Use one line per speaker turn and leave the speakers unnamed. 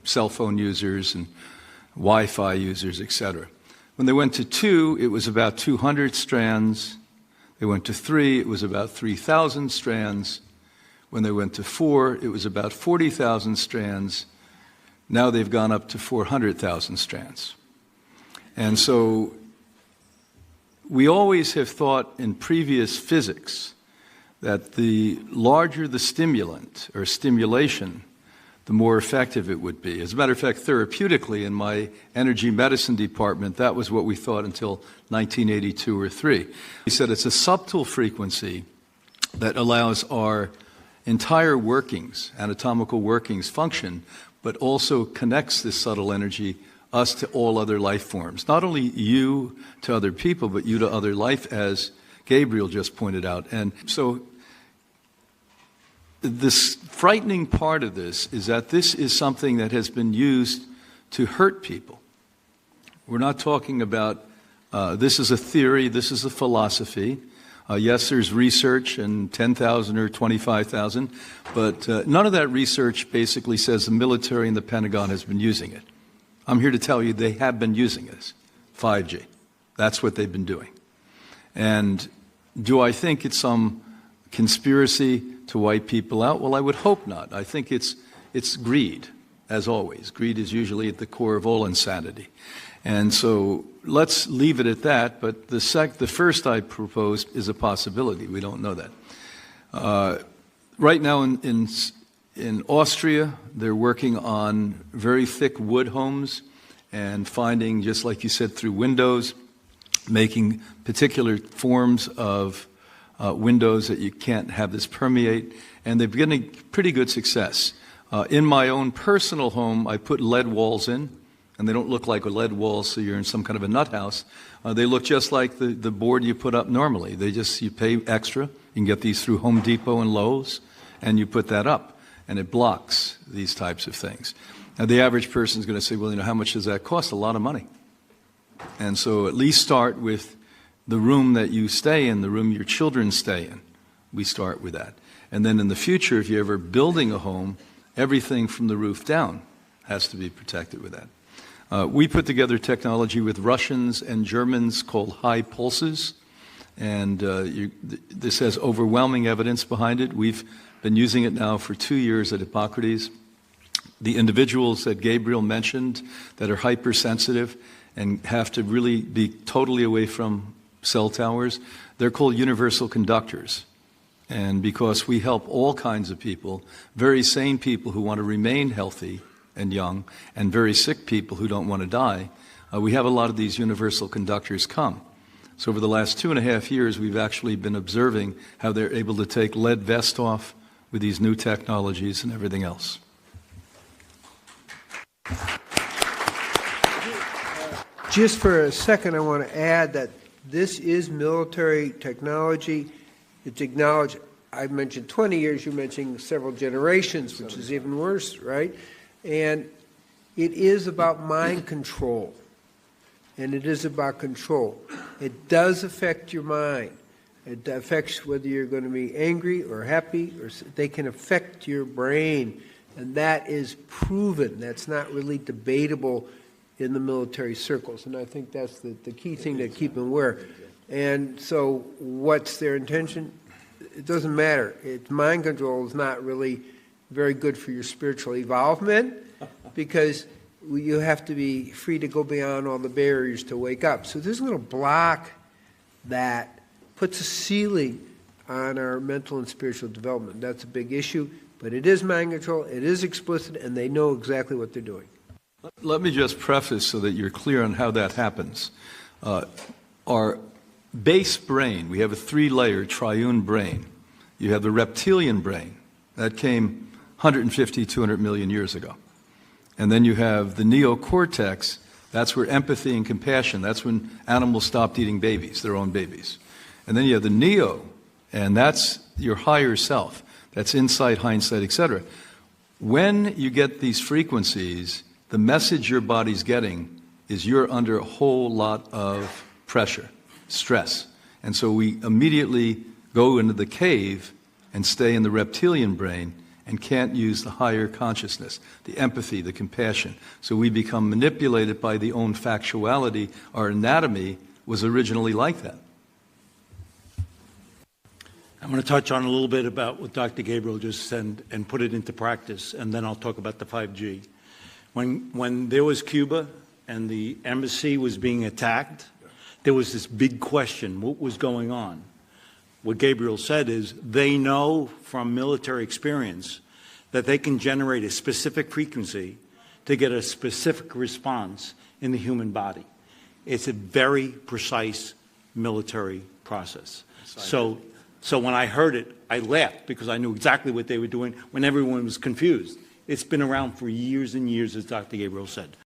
cell phone users and Wi-Fi users, etc. When they went to 2, it was about 200 strands. They went to 3, it was about 3,000 strands. When they went to 4, it was about 40,000 strands. Now they've gone up to 400,000 strands. And so we always have thought in previous physics that the larger the stimulant or stimulation, the more effective it would be. As a matter of fact, therapeutically, in my energy medicine department, that was what we thought until 1982 or 3. We said it's a subtle frequency that allows our entire workings, anatomical workings, function, but also connects this subtle energy, us to all other life forms. Not only you to other people, but you to other life, as Gabriel just pointed out. And so this frightening part of this is that this is something that has been used to hurt people. We're not talking about, this is a theory, this is a philosophy. Yes, there's research and 10,000 or 25,000, but none of that research basically says the military and the Pentagon has been using it. I'm here to tell you they have been using it, 5G. That's what they've been doing. And do I think it's some conspiracy to wipe people out? Well, I would hope not. I think it's greed, as always. Greed is usually at the core of all insanity. And so let's leave it at that, but the first I proposed is a possibility. We don't know that. Right now in Austria, they're working on very thick wood homes and finding, just like you said, through windows, making particular forms of windows that you can't have this permeate, and they're getting pretty good success. In my own personal home, I put lead walls in, and they don't look like lead walls, so you're in some kind of a nut house. They look just like the board you put up normally. You pay extra. You can get these through Home Depot and Lowe's, and you put that up, and it blocks these types of things. Now, the average person is going to say, well, how much does that cost? A lot of money. And so at least start with the room that you stay in, the room your children stay in. We start with that. And then in the future, if you're ever building a home, everything from the roof down has to be protected with that. We put together technology with Russians and Germans called high pulses, and this has overwhelming evidence behind it. We've been using it now for 2 years at Hippocrates. The individuals that Gabriel mentioned that are hypersensitive and have to really be totally away from cell towers, they're called universal conductors. And because we help all kinds of people, very sane people who want to remain healthy and young, and very sick people who don't want to die, we have a lot of these universal conductors come. So over the last 2.5 years, we've actually been observing how they're able to take lead vest off with these new technologies and everything else.
Just for a second, I want to add that this is military technology. It's acknowledged. I mentioned 20 years, you're mentioning several generations, which is even worse, right? And it is about mind control, and it is about control. It does affect your mind. It affects whether you're going to be angry or happy, or they can affect your brain, and that is proven. That's not really debatable in the military circles, and I think that's the key thing to keep them aware. And so what's their intention? It doesn't matter. Mind control is not really very good for your spiritual evolvement, because you have to be free to go beyond all the barriers to wake up. So this little block that puts a ceiling on our mental and spiritual development. That's a big issue, but it is mind control, it is explicit, and they know exactly what they're doing.
Let me just preface so that you're clear on how that happens. Our base brain, we have a 3-layer triune brain. You have the reptilian brain. That came 150, 200 million years ago. And then you have the neocortex. That's where empathy and compassion, that's when animals stopped eating babies, their own babies. And then you have the neo, and that's your higher self. That's insight, hindsight, etc. When you get these frequencies, the message your body's getting is you're under a whole lot of pressure, stress. And so we immediately go into the cave and stay in the reptilian brain, and can't use the higher consciousness, the empathy, the compassion. So we become manipulated by the own factuality. Our anatomy was originally like that.
I want to touch on a little bit about what Dr. Gabriel just said and put it into practice, and then I'll talk about the 5G. When there was Cuba and the embassy was being attacked, there was this big question, what was going on? What Gabriel said is they know from military experience that they can generate a specific frequency to get a specific response in the human body. It's a very precise military process. So when I heard it, I laughed because I knew exactly what they were doing when everyone was confused. It's been around for years and years, as Dr. Gabriel said.